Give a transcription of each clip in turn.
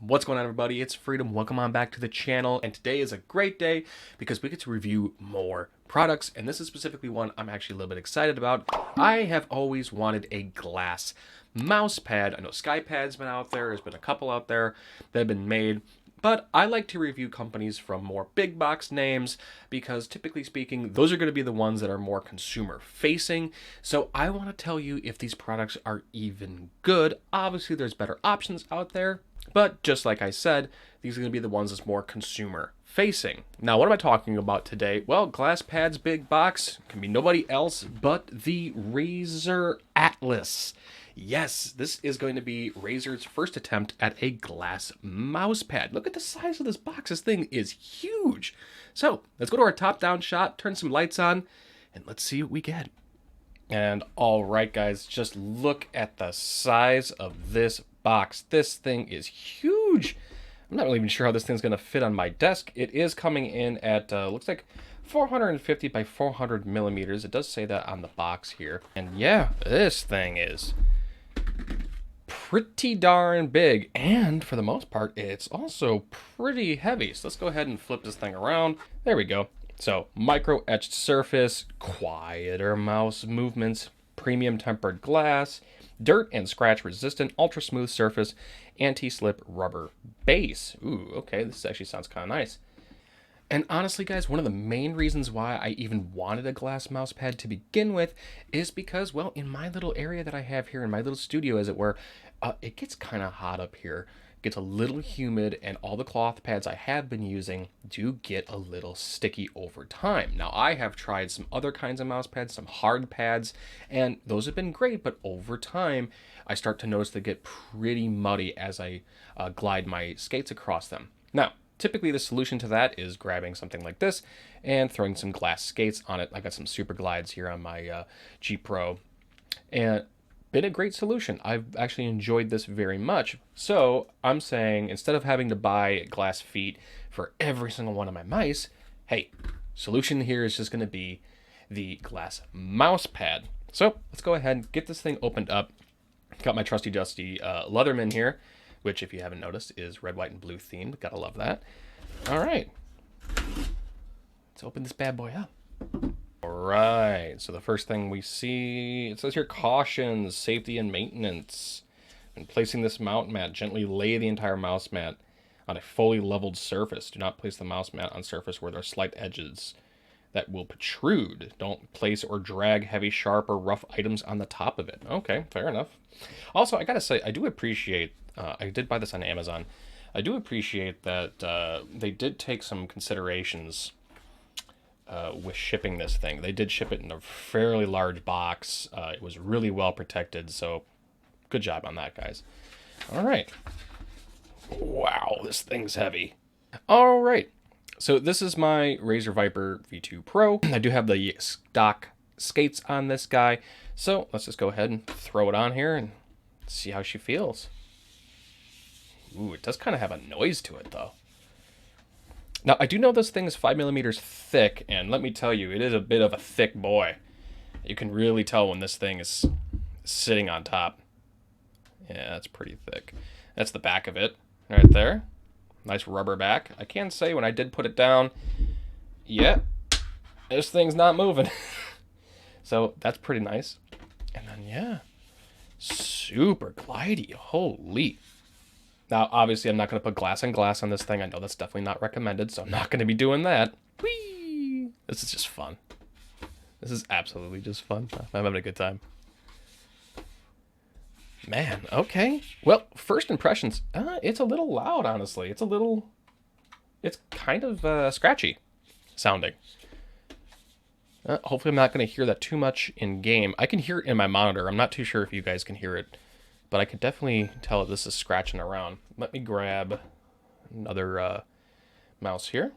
What's going on, everybody? It's Freedom. Welcome on back to the channel, and today is a great day because we get to review more products, and this is specifically one I'm actually a little bit excited about. I have always wanted a glass mouse pad. I know SkyPad's been out there, there's been a couple out there that have been made, but I like to review companies from more big box names because typically speaking, those are going to be the ones that are more consumer facing. So I want to tell you if these products are even good. Obviously, there's better options out there, but just like I said, these are going to be the ones that's more consumer facing. Now, what am I talking about today? Well, GlassPad's big box can be nobody else but the Razer Atlas. Yes, this is going to be Razer's first attempt at a glass mouse pad. Look at the size of this box. This thing is huge. So let's go to our top-down shot, turn some lights on, and let's see what we get. And all right, guys, just look at the size of this box. This thing is huge. I'm not really even sure how this thing's going to fit on my desk. It is coming in at, looks like 450 by 400 millimeters. It does say that on the box here. And yeah, this thing is pretty darn big, and for the most part it's also pretty heavy. So let's go ahead and flip this thing around. There we go. So micro etched surface, quieter mouse movements, premium tempered glass, dirt and scratch resistant, ultra smooth surface, anti-slip rubber base. Ooh, okay, this actually sounds kind of nice. And honestly, guys, one of the main reasons why I even wanted a glass mouse pad to begin with is because, well, in my little area that I have here, in my little studio, as it were, it gets kind of hot up here. It gets a little humid, and all the cloth pads I have been using do get a little sticky over time. Now, I have tried some other kinds of mouse pads, some hard pads, and those have been great, but over time, I start to notice they get pretty muddy as I glide my skates across them. Now, typically, the solution to that is grabbing something like this and throwing some glass skates on it. I got some super glides here on my G Pro, and been a great solution. I've actually enjoyed this very much. So I'm saying, instead of having to buy glass feet for every single one of my mice, hey, solution here is just going to be the glass mouse pad. So let's go ahead and get this thing opened up. Got my trusty dusty Leatherman here, which, if you haven't noticed, is red, white, and blue themed. Gotta love that. All right. Let's open this bad boy up. All right. So the first thing we see, it says here, cautions, safety, and maintenance. When placing this mount mat, gently lay the entire mouse mat on a fully leveled surface. Do not place the mouse mat on surface where there are slight edges that will protrude. Don't place or drag heavy, sharp, or rough items on the top of it. Okay, fair enough. Also, I gotta say, I do appreciate, I did buy this on Amazon. I do appreciate that they did take some considerations with shipping this thing. They did ship it in a fairly large box. It was really well protected, so good job on that, guys. All right. Wow, this thing's heavy. All right. So this is my Razer Viper V2 Pro. I do have the stock skates on this guy. So let's just go ahead and throw it on here and see how she feels. Ooh, it does kind of have a noise to it, though. Now, I do know this thing is 5 millimeters thick, and let me tell you, it is a bit of a thick boy. You can really tell when this thing is sitting on top. Yeah, that's pretty thick. That's the back of it right there. Nice rubber back. I can say when I did put it down, yeah, this thing's not moving. So that's pretty nice. And then, yeah, super glidey. Holy. Now, obviously, I'm not going to put glass on glass on this thing. I know that's definitely not recommended, so I'm not going to be doing that. Whee! This is just fun. This is absolutely just fun. I'm having a good time. Man, okay. Well, first impressions, it's a little loud, honestly. It's kind of scratchy sounding. Hopefully I'm not going to hear that too much in game. I can hear it in my monitor. I'm not too sure if you guys can hear it, but I can definitely tell that this is scratching around. Let me grab another mouse here.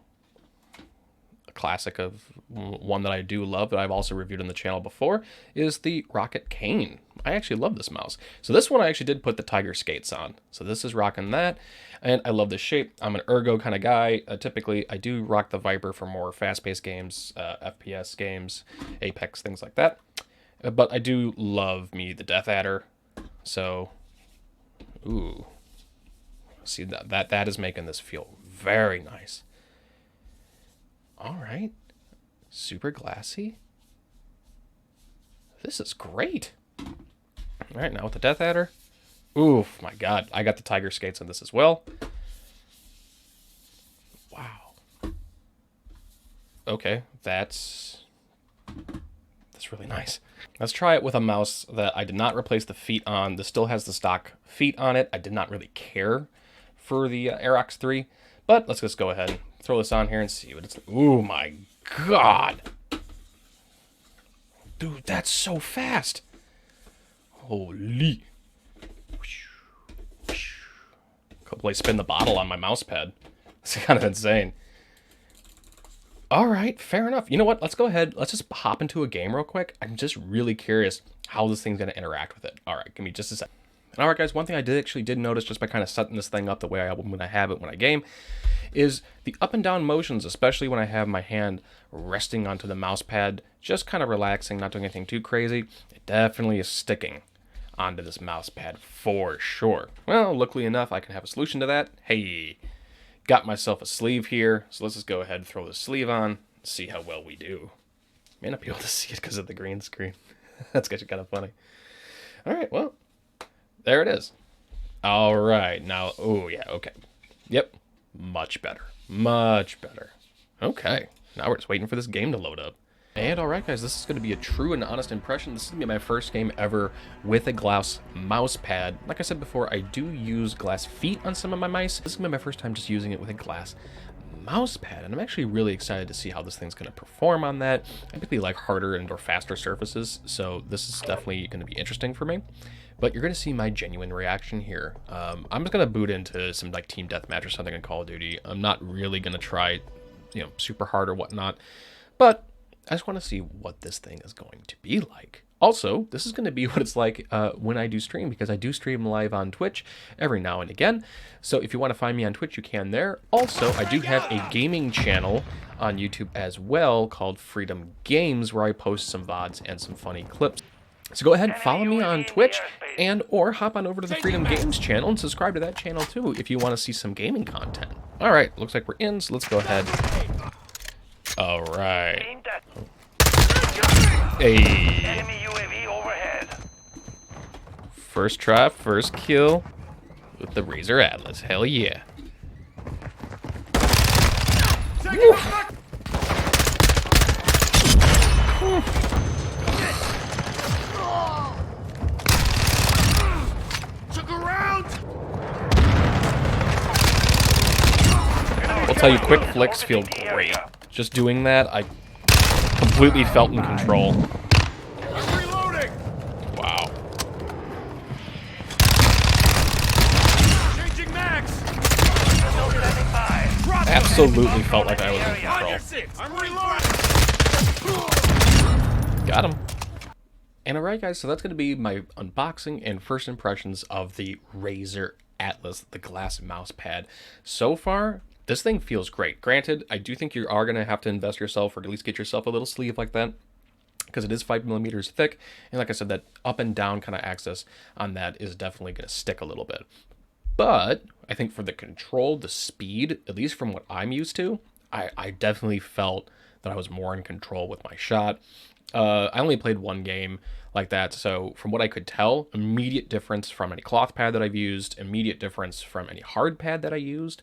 A classic of one that I do love that I've also reviewed on the channel before is the Rocket Cane. I actually love this mouse. So this one I actually did put the Tiger skates on. So this is rocking that, and I love this shape. I'm an ergo kind of guy. Typically, I do rock the Viper for more fast-paced games, FPS games, Apex, things like that. But I do love me the Death Adder. So, ooh, See, that is making this feel very nice. All right. Super glassy. This is great. All right, now with the Death Adder. Oof, my God. I got the tiger skates on this as well. Wow. Okay, that's really nice. Let's try it with a mouse that I did not replace the feet on. This still has the stock feet on it. I did not really care for the Aerox 3, but let's just go ahead and throw this on here and see what it's... Ooh, my God. Dude, that's so fast. Holy. Could play spin the bottle on my mouse pad. It's kind of insane. All right, fair enough. You know what? Let's go ahead. Let's just hop into a game real quick. I'm just really curious how this thing's going to interact with it. All right, give me just a second. All right, guys, one thing I did notice just by kind of setting this thing up the way I'm going to have it when I game is the up and down motions, especially when I have my hand resting onto the mouse pad, just kind of relaxing, not doing anything too crazy. It definitely is sticking onto this mouse pad for sure. Well, luckily enough, I can have a solution to that. Hey, got myself a sleeve here, so let's just go ahead and throw the sleeve on and see how well we do. May not be able to see it because of the green screen. That's actually kind of funny. All right, well, there it is. All right, now, oh yeah, okay. Yep, much better, much better. Okay, now we're just waiting for this game to load up. And all right, guys, this is going to be a true and honest impression. This is going to be my first game ever with a glass mouse pad. Like I said before, I do use glass feet on some of my mice. This is going to be my first time just using it with a glass mouse pad, and I'm actually really excited to see how this thing's going to perform on that. I typically like harder and or faster surfaces, so this is definitely going to be interesting for me. But you're going to see my genuine reaction here. I'm just going to boot into some like team deathmatch or something in Call of Duty. I'm not really going to try, super hard or whatnot, but I just want to see what this thing is going to be like. Also, this is going to be what it's like when I do stream, because I do stream live on Twitch every now and again. So if you want to find me on Twitch, you can there. Also, I do have a gaming channel on YouTube as well called Freedom Games, where I post some VODs and some funny clips. So go ahead and follow me on Twitch and or hop on over to the Freedom Games channel and subscribe to that channel too if you want to see some gaming content. All right, looks like we're in, so let's go ahead. All right. Hey. Enemy UAV overhead. First try, first kill with the Razer Atlas. Hell yeah. I'll tell you, quick flicks feel great. Just doing that, I completely felt in control. Reloading. Wow. Changing max. Absolutely felt like I was in control. I'm reloading. Got him. And alright guys, so that's going to be my unboxing and first impressions of the Razer Atlas, the glass mouse pad. So far, this thing feels great. Granted, I do think you are going to have to invest yourself or at least get yourself a little sleeve like that, because it is 5mm thick. And like I said, that up and down kind of access on that is definitely going to stick a little bit. But I think for the control, the speed, at least from what I'm used to, I definitely felt that I was more in control with my shot. I only played one game like that, so from what I could tell, immediate difference from any cloth pad that I've used, immediate difference from any hard pad that I used.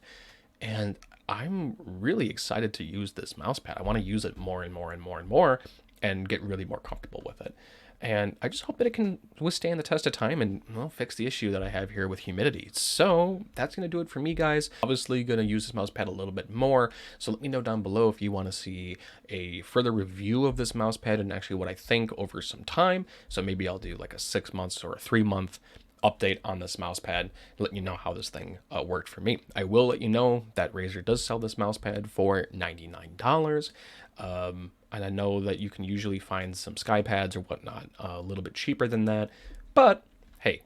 And I'm really excited to use this mouse pad. I want to use it more and more and more and more and get really more comfortable with it. And I just hope that it can withstand the test of time and, well, fix the issue that I have here with humidity. So that's going to do it for me, guys. Obviously going to use this mouse pad a little bit more. So let me know down below if you want to see a further review of this mouse pad and actually what I think over some time. So maybe I'll do like a 6 months or a 3-month update on this mouse pad, letting you know how this thing worked for me. I will let you know that Razer does sell this mouse pad for $99. And I know that you can usually find some Sky pads or whatnot a little bit cheaper than that. But hey,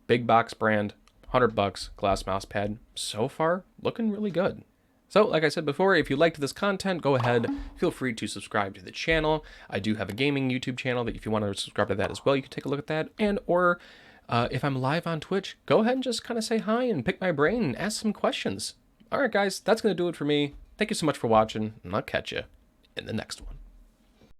big box brand, $100, glass mouse pad. So far, looking really good. So, like I said before, if you liked this content, go ahead, feel free to subscribe to the channel. I do have a gaming YouTube channel that if you want to subscribe to that as well, you can take a look at that. And or If I'm live on Twitch, go ahead and just kind of say hi and pick my brain and ask some questions. All right, guys, that's going to do it for me. Thank you so much for watching, and I'll catch you in the next one.